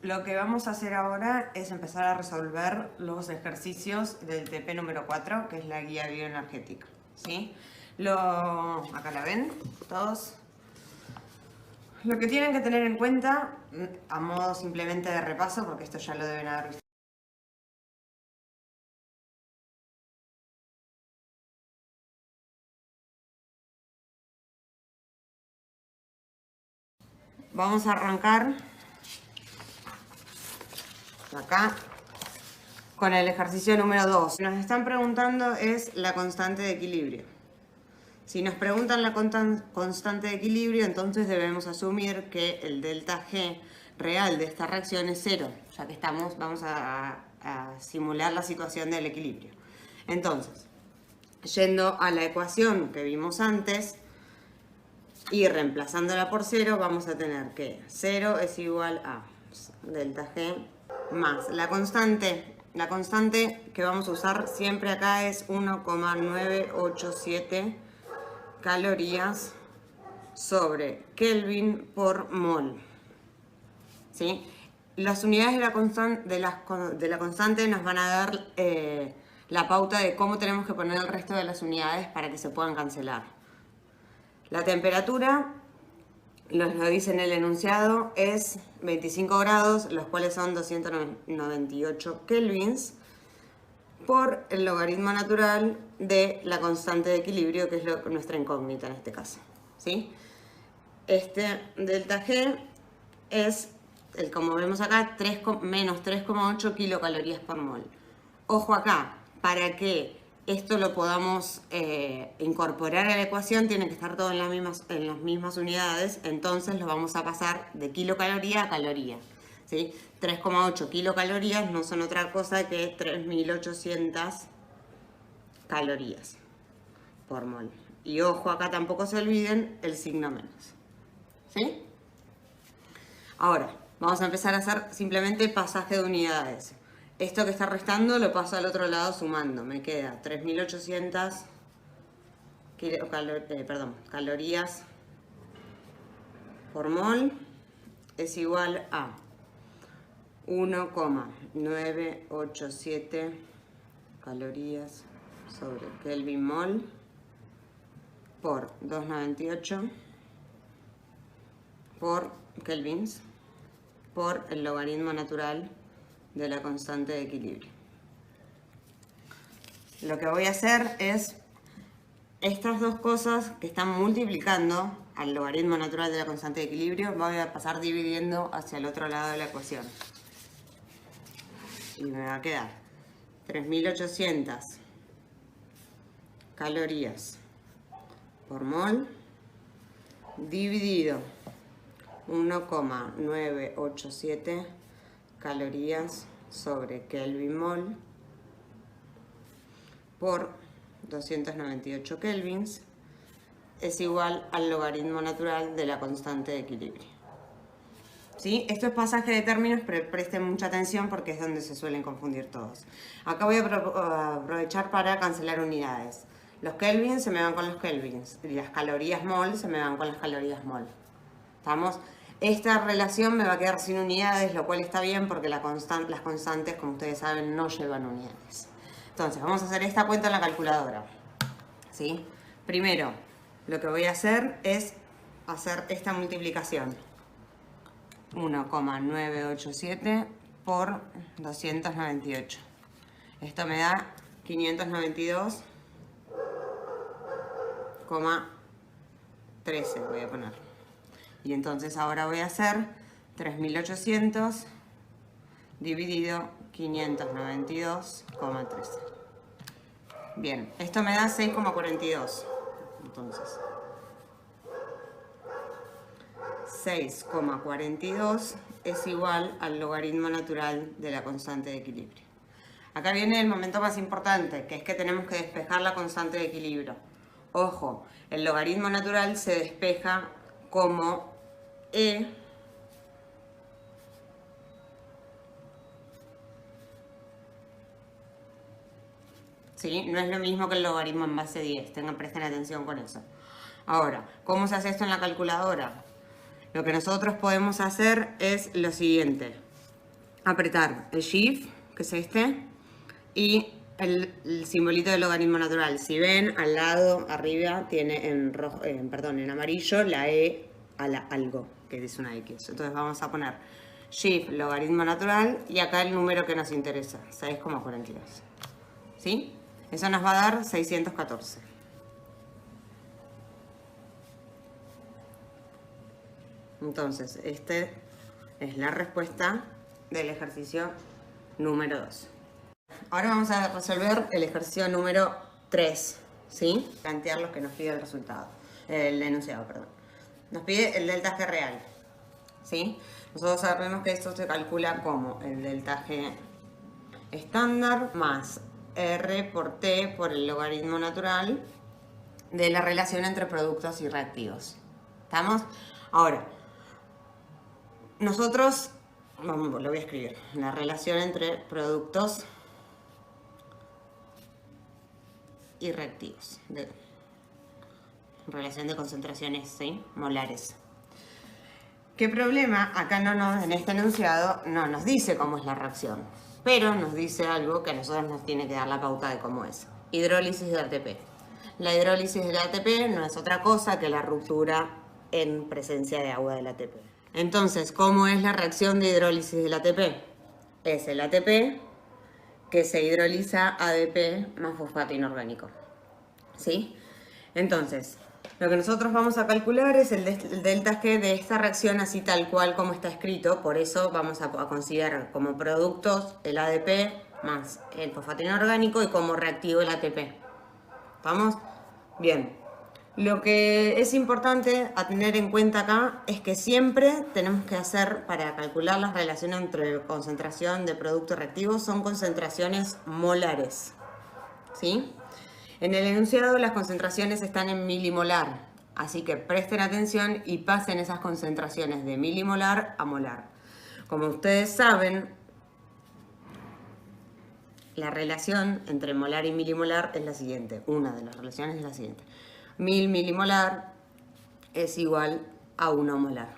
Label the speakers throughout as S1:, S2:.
S1: lo que vamos a hacer ahora es empezar a resolver los ejercicios del TP número 4, que es la guía bioenergética, ¿sí? Acá la ven, todos. Lo que tienen que tener en cuenta, a modo simplemente de repaso, porque esto ya lo deben haber visto. Vamos a arrancar acá con el ejercicio número 2. Lo que nos están preguntando es la constante de equilibrio. Si nos preguntan la constante de equilibrio, entonces debemos asumir que el delta G real de esta reacción es 0, ya que vamos a simular la situación del equilibrio. Entonces, yendo a la ecuación que vimos antes y reemplazándola por 0, vamos a tener que 0 es igual a delta G más la constante. La constante que vamos a usar siempre acá es 1,987 calorías sobre Kelvin por mol. ¿Sí? Las unidades de la constante nos van a dar la pauta de cómo tenemos que poner el resto de las unidades para que se puedan cancelar. La temperatura, lo dice en el enunciado, es 25 grados, los cuales son 298 kelvins, por el logaritmo natural de la constante de equilibrio, que es nuestra incógnita en este caso, ¿sí? Este delta G es, como vemos acá, menos 3,8 kilocalorías por mol. Ojo acá, para que esto lo podamos incorporar a la ecuación, tiene que estar todo en las mismas unidades, entonces lo vamos a pasar de kilocaloría a caloría, ¿sí? 3,8 kilocalorías no son otra cosa que 3.800 calorías por mol. Y ojo, acá tampoco se olviden el signo menos, ¿sí? Ahora, vamos a empezar a hacer simplemente pasaje de unidades. Esto que está restando lo paso al otro lado sumando. Me queda 3.800 calorías por mol es igual a 1,987 calorías sobre Kelvin mol por 298 por kelvins por el logaritmo natural de la constante de equilibrio. Lo que voy a hacer es estas dos cosas que están multiplicando al logaritmo natural de la constante de equilibrio, voy a pasar dividiendo hacia el otro lado de la ecuación. Y me va a quedar 3.800 calorías por mol dividido 1,987 calorías sobre Kelvin mol por 298 kelvins es igual al logaritmo natural de la constante de equilibrio. ¿Sí? Esto es pasaje de términos, pero presten mucha atención porque es donde se suelen confundir todos. Acá voy a aprovechar para cancelar unidades. Los kelvins se me van con los kelvins y las calorías mol se me van con las calorías mol. ¿Estamos? Esta relación me va a quedar sin unidades, lo cual está bien porque las constantes, como ustedes saben, no llevan unidades. Entonces, vamos a hacer esta cuenta en la calculadora, ¿sí? Primero, lo que voy a hacer es hacer esta multiplicación. 1,987 por 298. Esto me da 592,13 voy a poner. Y entonces ahora voy a hacer 3.800 dividido 592,13. Bien, esto me da 6,42. Entonces, 6,42 es igual al logaritmo natural de la constante de equilibrio. Acá viene el momento más importante, que es que tenemos que despejar la constante de equilibrio. Ojo, el logaritmo natural se despeja como E ¿sí? No es lo mismo que el logaritmo en base 10, presten atención con eso. Ahora, ¿cómo se hace esto en la calculadora? Lo que nosotros podemos hacer es lo siguiente. apretar el Shift, que es este, y el simbolito del logaritmo natural. Si ven, al lado, arriba, tiene en rojo, en amarillo la E a la algo, que es una X. Entonces vamos a poner Shift, logaritmo natural, y acá el número que nos interesa, 6,42. ¿Sí? Eso nos va a dar 614. Entonces, esta es la respuesta del ejercicio número 2. Ahora vamos a resolver el ejercicio número 3, ¿sí? Plantear lo que nos pide el resultado, el enunciado, perdón. Nos pide el delta G real, ¿sí? Nosotros sabemos que esto se calcula como el delta G estándar más R por T por el logaritmo natural de la relación entre productos y reactivos. ¿Estamos? Ahora, nosotros, lo voy a escribir, la relación entre productos y reactivos, relación de concentraciones, ¿sí? Molares. ¿Qué problema? Acá en este enunciado no nos dice cómo es la reacción, pero nos dice algo que a nosotros nos tiene que dar la pauta de cómo es. Hidrólisis de ATP. La hidrólisis del ATP no es otra cosa que la ruptura en presencia de agua del ATP. Entonces, ¿cómo es la reacción de hidrólisis del ATP? Es el ATP que se hidroliza ADP más fosfato inorgánico. ¿Sí? Entonces, lo que nosotros vamos a calcular es el delta G de esta reacción así tal cual como está escrito. Por eso vamos a considerar como productos el ADP más el fosfato inorgánico y como reactivo el ATP. ¿Vamos? Bien. Lo que es importante a tener en cuenta acá es que siempre tenemos que hacer, para calcular las relaciones entre concentración de producto y reactivo, son concentraciones molares. ¿Sí? En el enunciado las concentraciones están en milimolar, así que presten atención y pasen esas concentraciones de milimolar a molar. Como ustedes saben, la relación entre molar y milimolar es la siguiente. Una de las relaciones es la siguiente. 1000 milimolar es igual a 1 molar.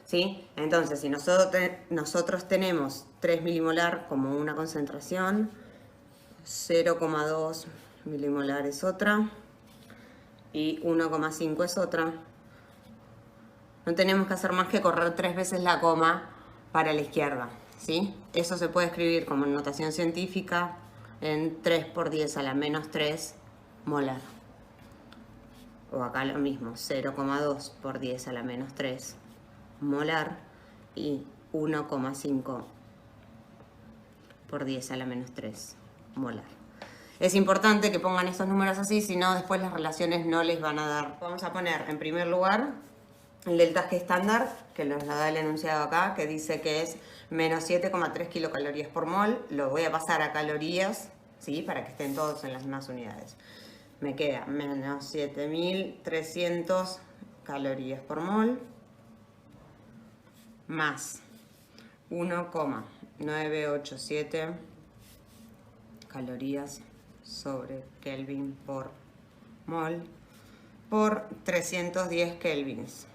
S1: ¿Sí? Entonces, si nosotros tenemos 3 milimolar como una concentración, 0,2 milimolar es otra y 1,5 es otra, no tenemos que hacer más que correr 3 veces la coma para la izquierda. ¿Sí? Eso se puede escribir como notación científica en 3 por 10 a la menos 3 molar. O acá lo mismo, 0,2 por 10 a la menos 3 molar y 1,5 por 10 a la menos 3 molar. Es importante que pongan estos números así, si no después las relaciones no les van a dar. Vamos a poner en primer lugar el delta G estándar, que nos da el enunciado acá, que dice que es menos 7,3 kilocalorías por mol. Lo voy a pasar a calorías, ¿sí? Para que estén todos en las mismas unidades. Me queda menos 7300 calorías por mol más 1,987 calorías sobre Kelvin por mol por 310 kelvins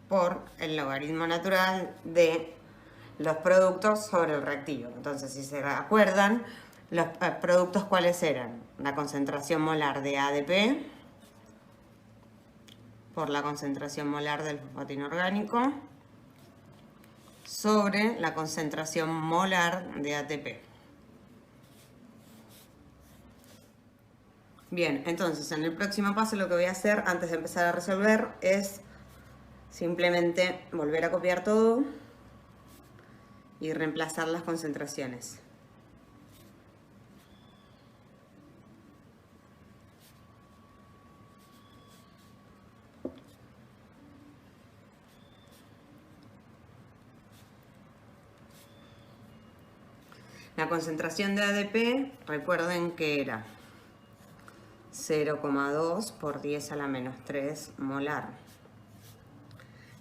S1: por el logaritmo natural de los productos sobre el reactivo. Entonces, si se acuerdan, los productos ¿cuáles eran? La concentración molar de ADP por la concentración molar del fosfato inorgánico sobre la concentración molar de ATP. Bien, entonces en el próximo paso lo que voy a hacer antes de empezar a resolver es simplemente volver a copiar todo y reemplazar las concentraciones. La concentración de ADP, recuerden que era 0,2 por 10 a la menos 3 molar.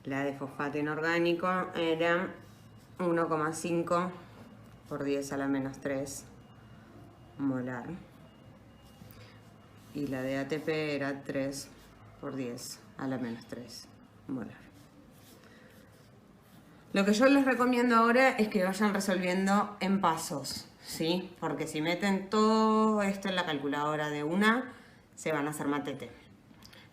S1: La de fosfato inorgánico era 1,5 por 10 a la menos 3 molar. Y la de ATP era 3 por 10 a la menos 3 molar. Lo que yo les recomiendo ahora es que vayan resolviendo en pasos, ¿sí? Porque si meten todo esto en la calculadora de una, se van a hacer matete.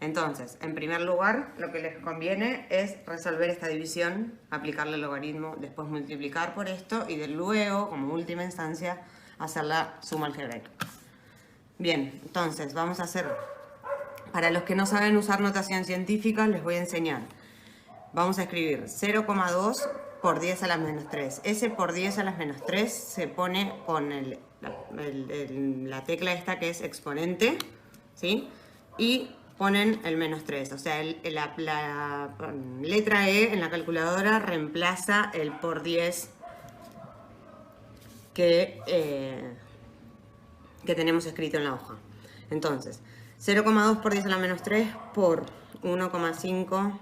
S1: Entonces, en primer lugar, lo que les conviene es resolver esta división, aplicarle el logaritmo, después multiplicar por esto y de luego, como última instancia, hacer la suma algebraica. Bien, entonces vamos a hacer, para los que no saben usar notación científica, les voy a enseñar. Vamos a escribir 0,2 por 10 a la menos 3. Ese por 10 a la menos 3 se pone con la tecla esta que es exponente, ¿sí? Y ponen el menos 3. O sea, la letra E en la calculadora reemplaza el por 10 que tenemos escrito en la hoja. Entonces, 0,2 por 10 a la menos 3 por 1,5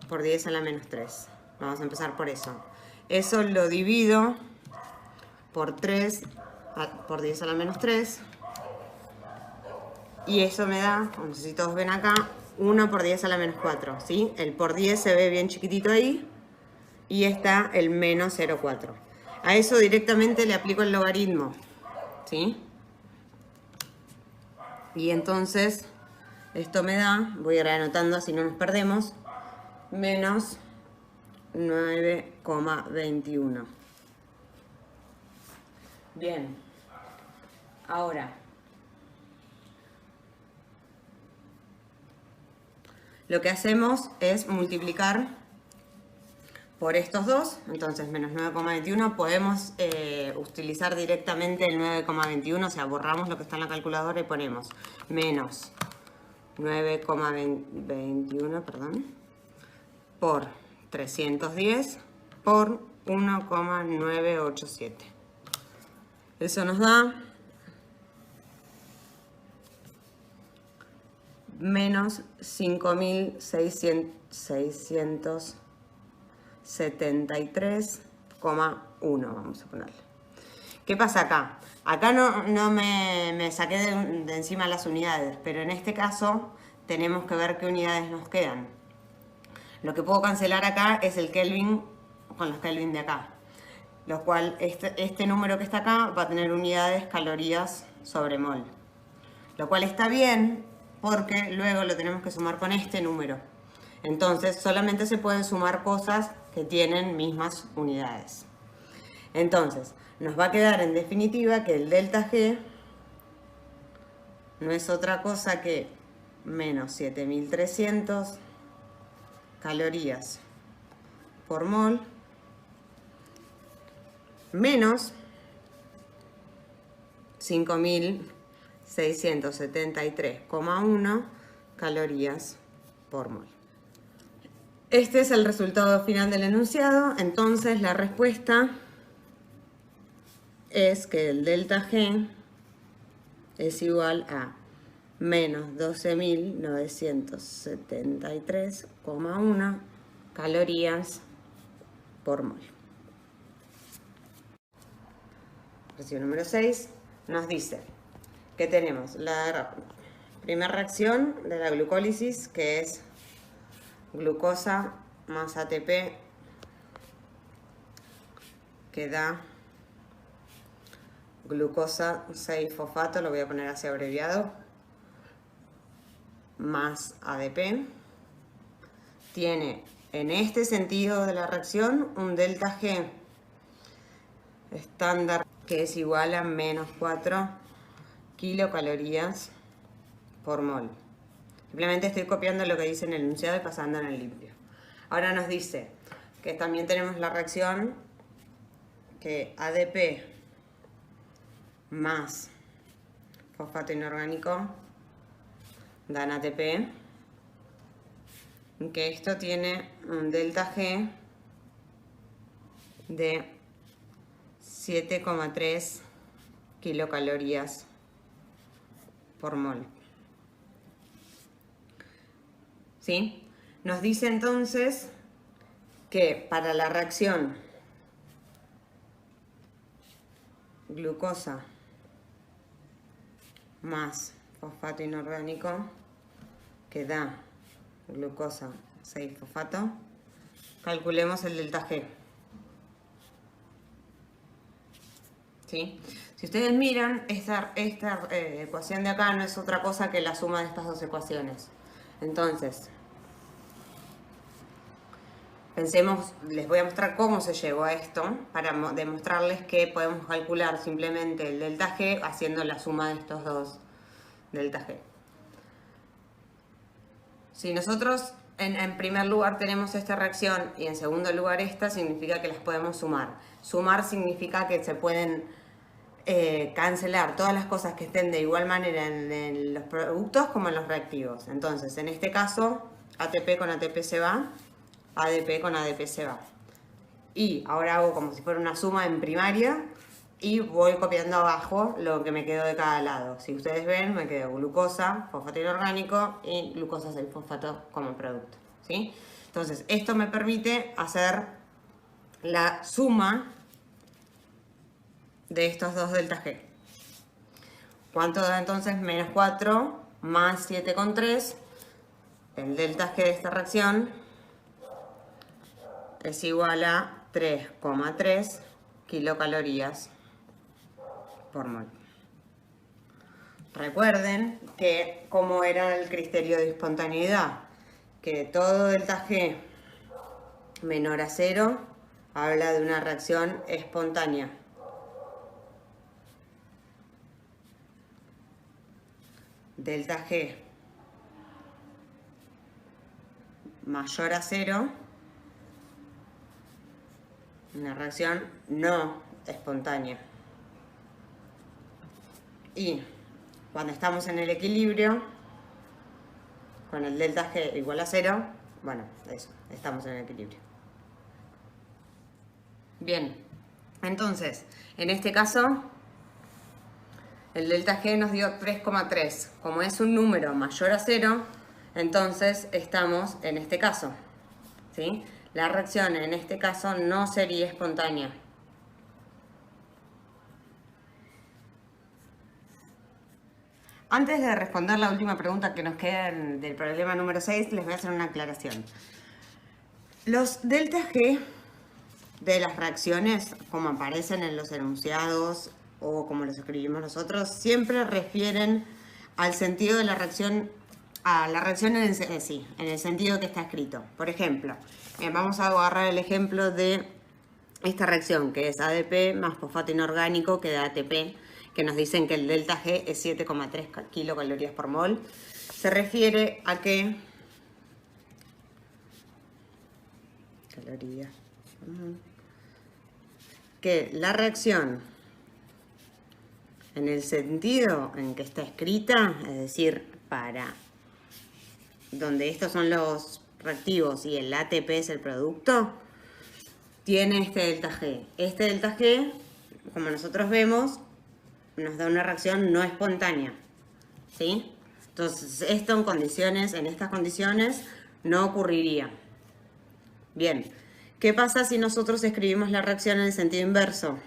S1: por 10 a la menos 3. Vamos a empezar por eso. Eso lo divido por 3 por 10 a la menos 3. Y eso me da, no sé si todos ven acá, 1 por 10 a la menos 4. ¿Sí? El por 10 se ve bien chiquitito ahí. Y está el menos 0,4. A eso directamente le aplico el logaritmo. ¿Sí? Y entonces, esto me da, voy a ir anotando así no nos perdemos, menos 9,21. Bien. Ahora, lo que hacemos es multiplicar por estos dos, entonces menos 9,21, podemos utilizar directamente el 9,21, o sea, borramos lo que está en la calculadora y ponemos menos 9,21, perdón, por 310 por 1,987. Eso nos da menos 5.673,1, vamos a ponerle. ¿Qué pasa acá? Acá no me saqué de encima las unidades, pero en este caso tenemos que ver qué unidades nos quedan. Lo que puedo cancelar acá es el Kelvin con los Kelvin de acá. Lo cual, este número que está acá va a tener unidades calorías sobre mol. Lo cual está bien porque luego lo tenemos que sumar con este número. Entonces, solamente se pueden sumar cosas que tienen mismas unidades. Entonces, nos va a quedar en definitiva que el delta G no es otra cosa que menos 7.300 calorías por mol menos 5.673,1 calorías por mol. Este es el resultado final del enunciado. Entonces la respuesta es que el delta G es igual a menos 12.973,1 calorías por mol. Ejercicio número 6 nos dice que tenemos la primera reacción de la glucólisis, que es glucosa más ATP, que da glucosa 6-fosfato, lo voy a poner así abreviado, más ADP. Tiene en este sentido de la reacción un delta G estándar que es igual a menos 4 kilocalorías por mol. Simplemente estoy copiando lo que dice en el enunciado y pasando en el limpio. Ahora nos dice que también tenemos la reacción que ADP más fosfato inorgánico dan ATP, que esto tiene un delta G de 7,3 kilocalorías por mol. ¿Sí? Nos dice entonces que para la reacción glucosa más fosfato inorgánico, que da glucosa 6-fosfato, calculemos el delta G. ¿Sí? Si ustedes miran, esta ecuación de acá no es otra cosa que la suma de estas dos ecuaciones. Entonces, pensemos, les voy a mostrar cómo se llegó a esto para demostrarles que podemos calcular simplemente el delta G haciendo la suma de estos dos delta G. Si nosotros en primer lugar tenemos esta reacción y en segundo lugar esta, significa que las podemos sumar. Sumar significa que se pueden cancelar todas las cosas que estén de igual manera en los productos como en los reactivos. Entonces, en este caso, ATP con ATP se va, ADP con ADP se va. Y ahora hago como si fuera una suma en primaria y voy copiando abajo lo que me quedó de cada lado. Si ustedes ven, me quedó glucosa, fosfato inorgánico y glucosa 6-fosfato como producto, ¿sí? Entonces, esto me permite hacer la suma de estos dos delta G. ¿Cuánto da entonces? Menos 4 más 7,3. El delta G de esta reacción es igual a 3,3 kilocalorías por mol. Recuerden que como era el criterio de espontaneidad, que todo delta G menor a 0 habla de una reacción espontánea. Delta G mayor a 0, una reacción no espontánea. Y cuando estamos en el equilibrio, con el delta G igual a 0, bueno, eso, estamos en el equilibrio. Bien, entonces, en este caso, el delta G nos dio 3,3. Como es un número mayor a 0, entonces estamos en este caso, ¿sí? La reacción en este caso no sería espontánea. Antes de responder la última pregunta que nos queda del problema número 6, les voy a hacer una aclaración. Los delta G de las reacciones, como aparecen en los enunciados o como los escribimos nosotros, siempre refieren al sentido de la reacción, a la reacción en el sentido que está escrito. Por ejemplo, vamos a agarrar el ejemplo de esta reacción, que es ADP más fosfato inorgánico que da ATP, que nos dicen que el delta G es 7,3 kilocalorías por mol. Se refiere a que la reacción en el sentido en que está escrita, es decir, para donde estos son los reactivos y el ATP es el producto, tiene este delta G. Este delta G, como nosotros vemos, nos da una reacción no espontánea, ¿sí? Entonces, esto en estas condiciones no ocurriría. Bien, ¿qué pasa si nosotros escribimos la reacción en el sentido inverso?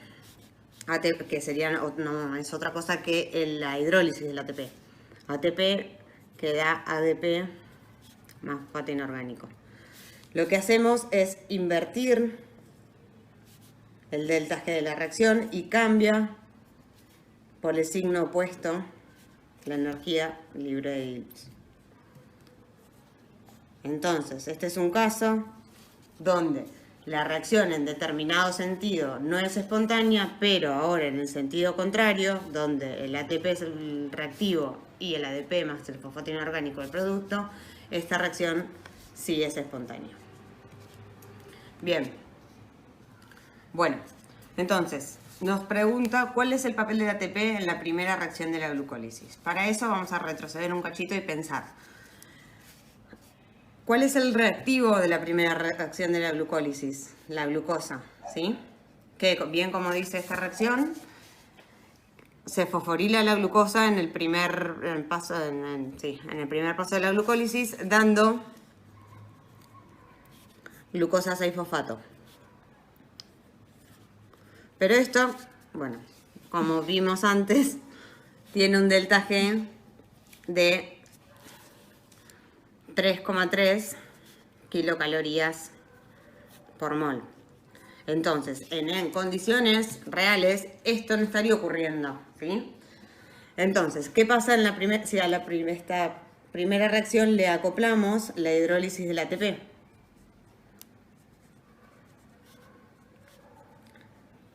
S1: ATP, que sería, no es otra cosa que la hidrólisis del ATP. ATP que da ADP más fosfato inorgánico. Lo que hacemos es invertir el delta G de la reacción y cambia por el signo opuesto la energía libre de Gibbs. Entonces, este es un caso donde la reacción en determinado sentido no es espontánea, pero ahora en el sentido contrario, donde el ATP es el reactivo y el ADP más el fosfato inorgánico el producto, esta reacción sí es espontánea. Bien. Bueno, entonces, nos pregunta cuál es el papel del ATP en la primera reacción de la glucólisis. Para eso vamos a retroceder un cachito y pensar. ¿Cuál es el reactivo de la primera reacción de la glucólisis? La glucosa, ¿sí? Que bien como dice esta reacción, se fosforila la glucosa en el primer paso, en el primer paso de la glucólisis, dando glucosa 6-fosfato. Pero esto, bueno, como vimos antes, tiene un delta G de 3,3 kilocalorías por mol. Entonces, en condiciones reales, esto no estaría ocurriendo, ¿sí? Entonces, ¿qué pasa en la primera? Si a esta primera reacción le acoplamos la hidrólisis del ATP.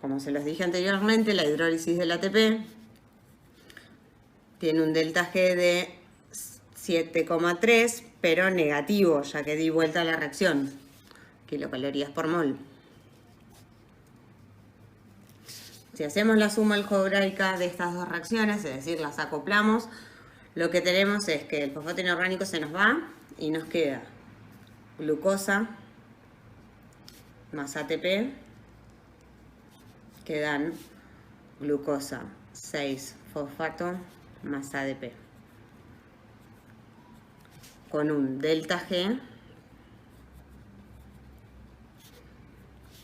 S1: Como se los dije anteriormente, la hidrólisis del ATP tiene un delta G de 7,3, pero negativo, ya que di vuelta a la reacción. Kilocalorías por mol. Si hacemos la suma algebraica de estas dos reacciones, es decir, las acoplamos, lo que tenemos es que el fosfato inorgánico se nos va y nos queda glucosa más ATP, que dan glucosa 6-fosfato más ADP, con un delta G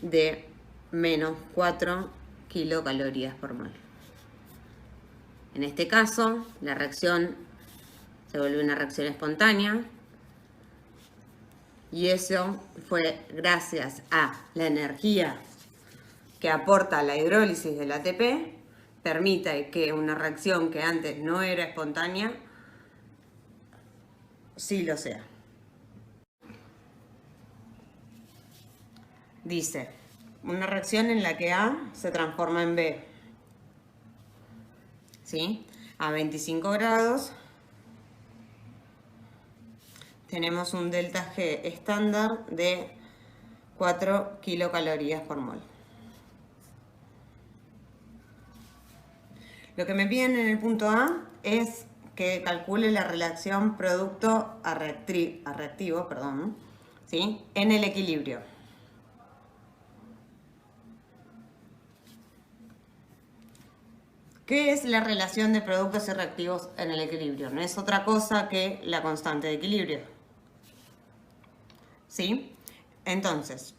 S1: de menos 4 kilocalorías por mol. En este caso, la reacción se vuelve una reacción espontánea y eso fue gracias a la energía que aporta la hidrólisis del ATP, permite que una reacción que antes no era espontánea, sí lo sea. Dice, una reacción en la que A se transforma en B, ¿sí? A 25 grados tenemos un delta G estándar de 4 kilocalorías por mol. Lo que me piden en el punto A es que calcule la relación producto a reactivo, ¿sí? En el equilibrio. ¿Qué es la relación de productos y reactivos en el equilibrio? No es otra cosa que la constante de equilibrio, ¿sí? Entonces,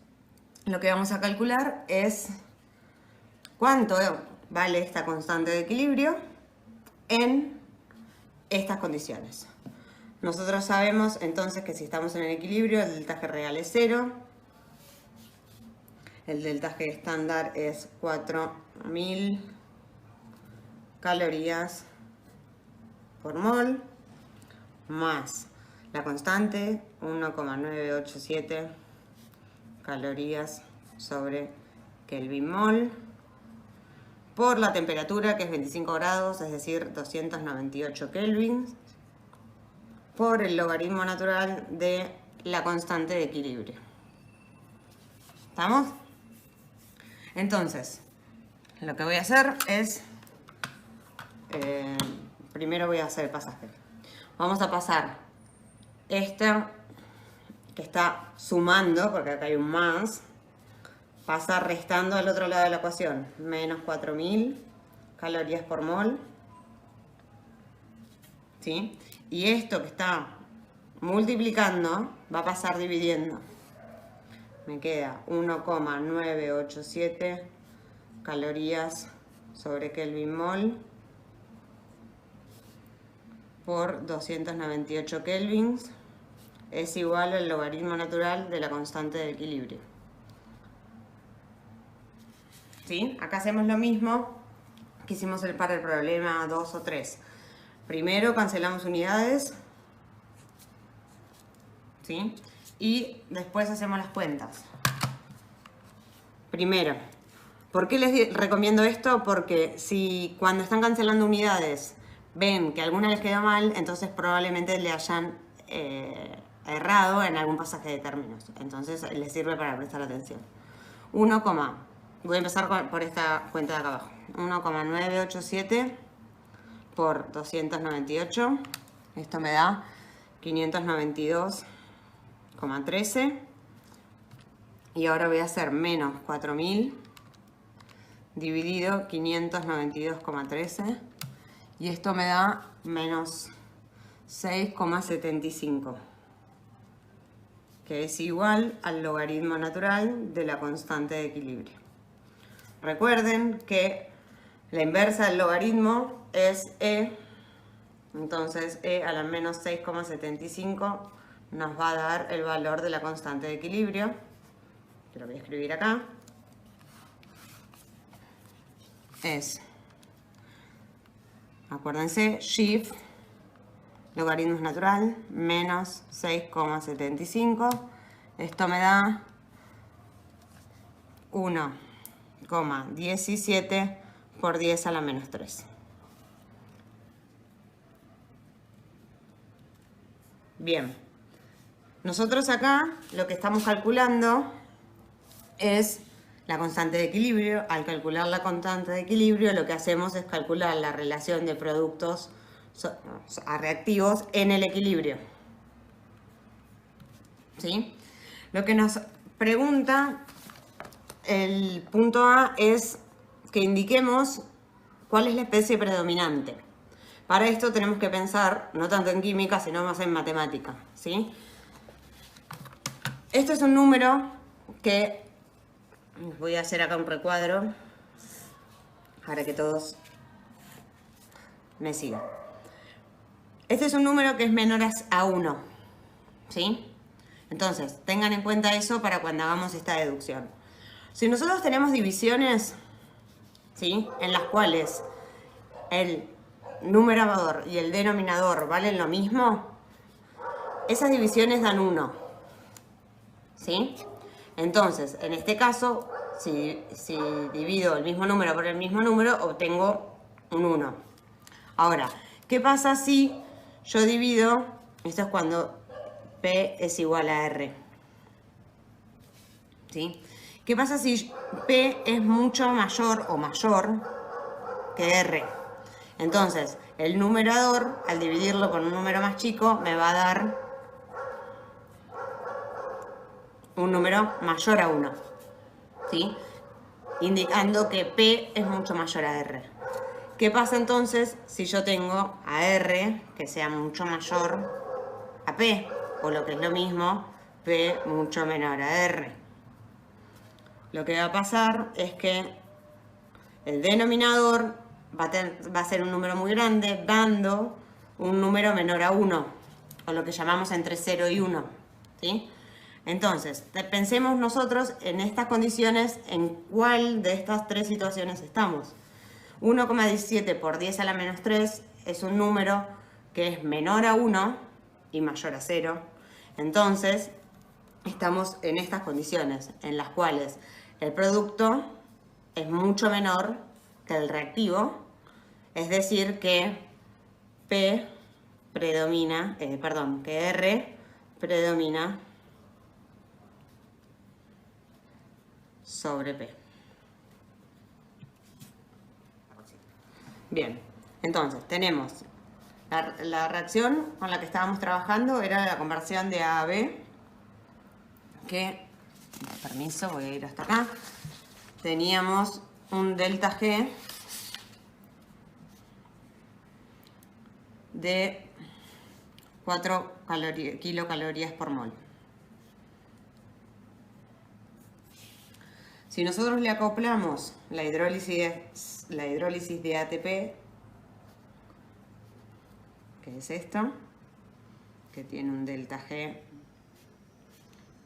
S1: lo que vamos a calcular es cuánto vale esta constante de equilibrio en estas condiciones. Nosotros sabemos entonces que si estamos en el equilibrio, el delta G real es 0. El delta G estándar es 4000 calorías por mol, más la constante 1,987 calorías sobre Kelvin mol, por la temperatura, que es 25 grados, es decir, 298 kelvins, por el logaritmo natural de la constante de equilibrio. ¿Estamos? Entonces, lo que voy a hacer es, primero voy a hacer el pasaje. Vamos a pasar esta, que está sumando, porque acá hay un más, pasa restando al otro lado de la ecuación, menos 4000 calorías por mol, ¿sí? Y esto que está multiplicando va a pasar dividiendo. Me queda 1,987 calorías sobre Kelvin mol por 298 kelvins es igual al logaritmo natural de la constante de equilibrio. ¿Sí? Acá hacemos lo mismo que hicimos para el problema 2 o 3. Primero cancelamos unidades, ¿sí? Y después hacemos las cuentas. Primero, ¿por qué les recomiendo esto? Porque si cuando están cancelando unidades ven que alguna les quedó mal, entonces probablemente le hayan errado en algún pasaje de términos. Entonces les sirve para prestar atención. Voy a empezar por esta cuenta de acá abajo. 1,987 por 298. Esto me da 592,13. Y ahora voy a hacer menos 4000 dividido 592,13. Y esto me da menos 6,75. Que es igual al logaritmo natural de la constante de equilibrio. Recuerden que la inversa del logaritmo es e, entonces e a la menos 6,75 nos va a dar el valor de la constante de equilibrio, que lo voy a escribir acá, es, acuérdense, shift, logaritmo natural, menos 6,75. Esto me da 1,17 por 10 a la menos 3. Bien. Nosotros acá lo que estamos calculando es la constante de equilibrio. Al calcular la constante de equilibrio, lo que hacemos es calcular la relación de productos a reactivos en el equilibrio. ¿Sí? Lo que nos pregunta el punto A es que indiquemos cuál es la especie predominante. Para esto tenemos que pensar no tanto en química, sino más en matemática, ¿sí? Este es un número que voy a hacer acá un recuadro para que todos me sigan. Este es un número que es menor a 1, ¿sí? Entonces, tengan en cuenta eso para cuando hagamos esta deducción. Si nosotros tenemos divisiones, ¿sí?, en las cuales el numerador y el denominador valen lo mismo, esas divisiones dan 1, ¿sí? Entonces, en este caso, si divido el mismo número por el mismo número, obtengo un 1. Ahora, ¿qué pasa si yo divido? Esto es cuando P es igual a R, ¿sí? ¿Qué pasa si P es mucho mayor o mayor que R? Entonces, el numerador, al dividirlo por un número más chico, me va a dar un número mayor a 1, ¿sí? Indicando que P es mucho mayor a R. ¿Qué pasa entonces si yo tengo a R que sea mucho mayor a P? O lo que es lo mismo, P mucho menor a R. Lo que va a pasar es que el denominador va a ser un número muy grande, dando un número menor a 1, o lo que llamamos entre 0 y 1, ¿sí? Entonces, pensemos nosotros en estas condiciones, en cuál de estas tres situaciones estamos. 1,17 por 10 a la menos 3 es un número que es menor a 1 y mayor a 0. Entonces, estamos en estas condiciones, en las cuales el producto es mucho menor que el reactivo, es decir, que P predomina, que R predomina sobre P. Bien, entonces tenemos la reacción con la que estábamos trabajando era la conversión de A a B, que, permiso, voy a ir hasta acá, teníamos un delta G de 4 kilocalorías por mol. Si nosotros le acoplamos la hidrólisis de ATP, que es esto, que tiene un delta G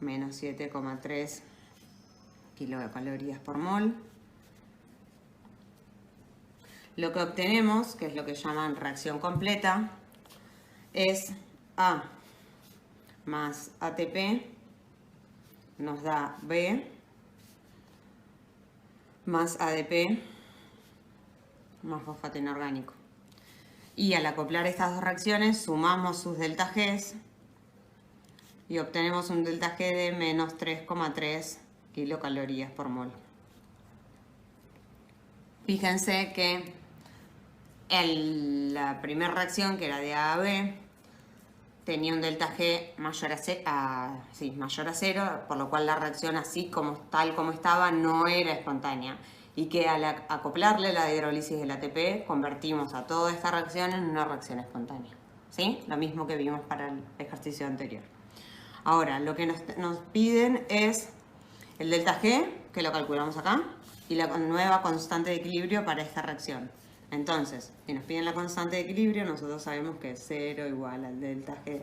S1: menos 7,3 kilocalorías por mol, lo que obtenemos, que es lo que llaman reacción completa, es A más ATP nos da B más ADP más fosfato inorgánico. Y al acoplar estas dos reacciones sumamos sus delta Gs y obtenemos un delta G de menos 3,3 kilocalorías por mol. Fíjense que la primera reacción, que era de A a B, tenía un delta G mayor a 0, por lo cual la reacción tal como estaba no era espontánea. Y que al acoplarle la hidrólisis del ATP, convertimos a toda esta reacción en una reacción espontánea, ¿sí? Lo mismo que vimos para el ejercicio anterior. Ahora, lo que nos piden es el delta G, que lo calculamos acá, y la nueva constante de equilibrio para esta reacción. Entonces, si nos piden la constante de equilibrio, nosotros sabemos que es 0 igual al delta G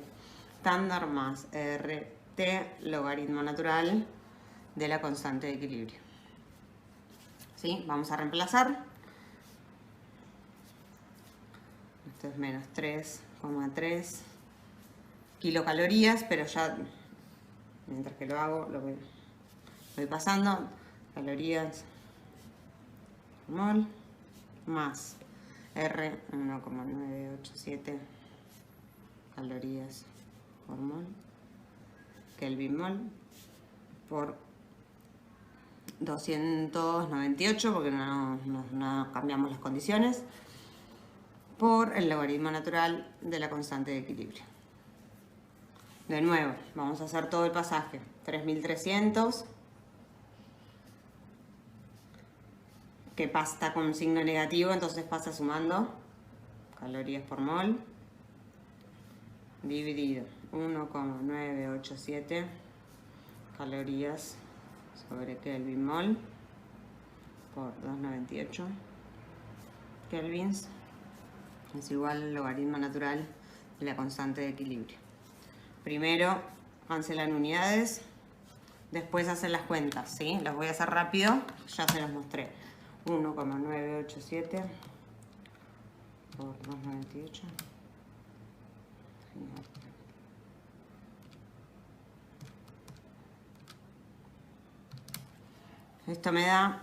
S1: estándar más RT logaritmo natural de la constante de equilibrio. ¿Sí? Vamos a reemplazar. Esto es menos 3,3 kilocalorías, pero ya mientras que lo hago lo voy pasando. Calorías por mol más R 1,987 calorías por mol, Kelvin mol, por 298, porque no cambiamos las condiciones, por el logaritmo natural de la constante de equilibrio. De nuevo, vamos a hacer todo el pasaje. 3300, que está con un signo negativo, entonces pasa sumando calorías por mol, dividido 1,987 calorías sobre Kelvin mol por 298 kelvins es igual al logaritmo natural de la constante de equilibrio. Primero cancelan unidades, después hacen las cuentas, ¿sí? Las voy a hacer rápido, ya se los mostré. 1,987 por 298. Esto me da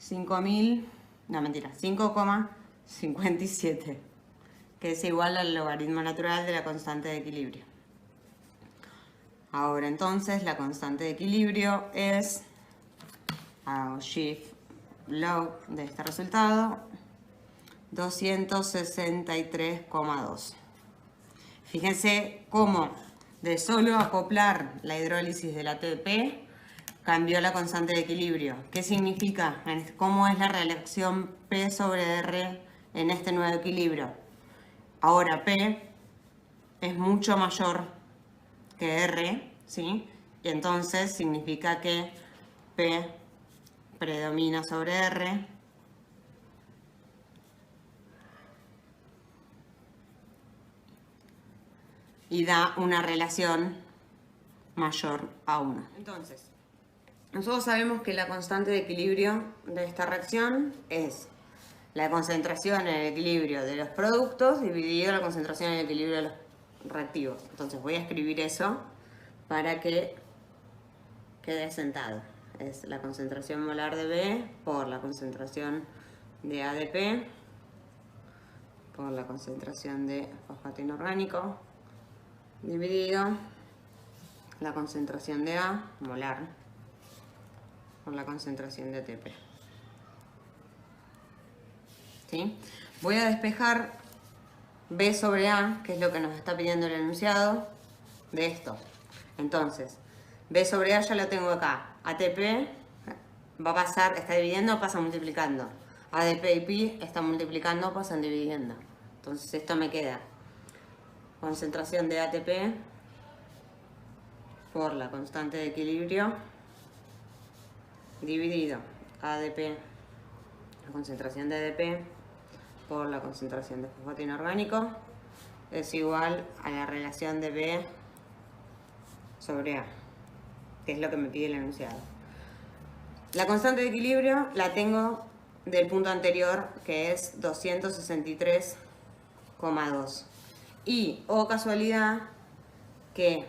S1: 5,57, que es igual al logaritmo natural de la constante de equilibrio. Ahora entonces la constante de equilibrio es, hago shift log de este resultado, 263,2. Fíjense cómo de solo acoplar la hidrólisis del ATP cambió la constante de equilibrio. ¿Qué significa? ¿Cómo es la relación P sobre R en este nuevo equilibrio? Ahora P es mucho mayor que R, ¿sí? Y entonces significa que P predomina sobre R. Y da una relación mayor a 1. Entonces, nosotros sabemos que la constante de equilibrio de esta reacción es la concentración en el equilibrio de los productos dividido la concentración en el equilibrio de los reactivos. Entonces voy a escribir eso para que quede sentado. Es la concentración molar de B por la concentración de ADP por la concentración de fosfato inorgánico dividido la concentración de A molar por la concentración de ATP. ¿Sí? Voy a despejar B sobre A, que es lo que nos está pidiendo el enunciado de esto. Entonces, B sobre A ya lo tengo acá. ATP va a pasar, está dividiendo, pasa multiplicando. ADP y pi están multiplicando, pasan dividiendo. Entonces esto me queda concentración de ATP por la constante de equilibrio dividido ADP, la concentración de ADP por la concentración de fosfato inorgánico es igual a la relación de B sobre A, que es lo que me pide el enunciado. La constante de equilibrio la tengo del punto anterior, que es 263,2. Y, oh casualidad, que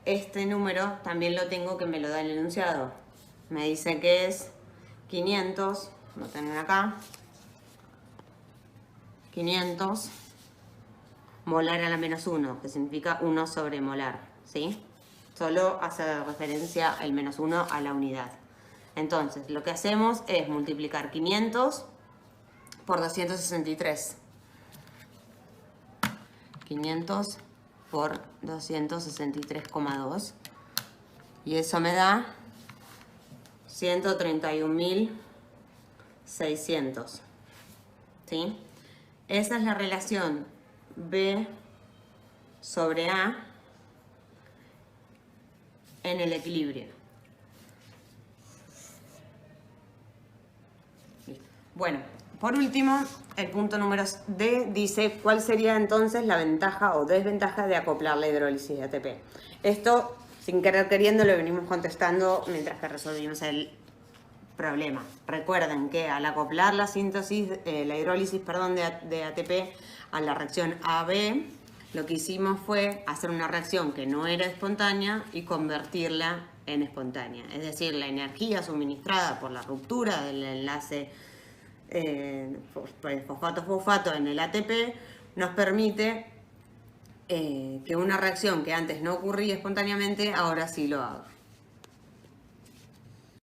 S1: este número también lo tengo que me lo da el enunciado. Me dice que es 500, lo tienen acá, 500 molar a la menos 1, que significa 1 sobre molar, ¿sí? Solo hace referencia el menos 1 a la unidad. Entonces, lo que hacemos es multiplicar 500 por 263. 500 por 263,2. Y eso me da 131.600. ¿Sí? Esa es la relación B sobre A en el equilibrio. Bueno, por último, el punto número D dice cuál sería entonces la ventaja o desventaja de acoplar la hidrólisis de ATP. Esto sin querer queriendo lo venimos contestando mientras que resolvimos el problema. Recuerden que al acoplar la síntesis, la hidrólisis, perdón, de ATP a la reacción AB, lo que hicimos fue hacer una reacción que no era espontánea y convertirla en espontánea. Es decir, la energía suministrada por la ruptura del enlace fosfato-fosfato en el ATP nos permite que una reacción que antes no ocurría espontáneamente, ahora sí lo haga.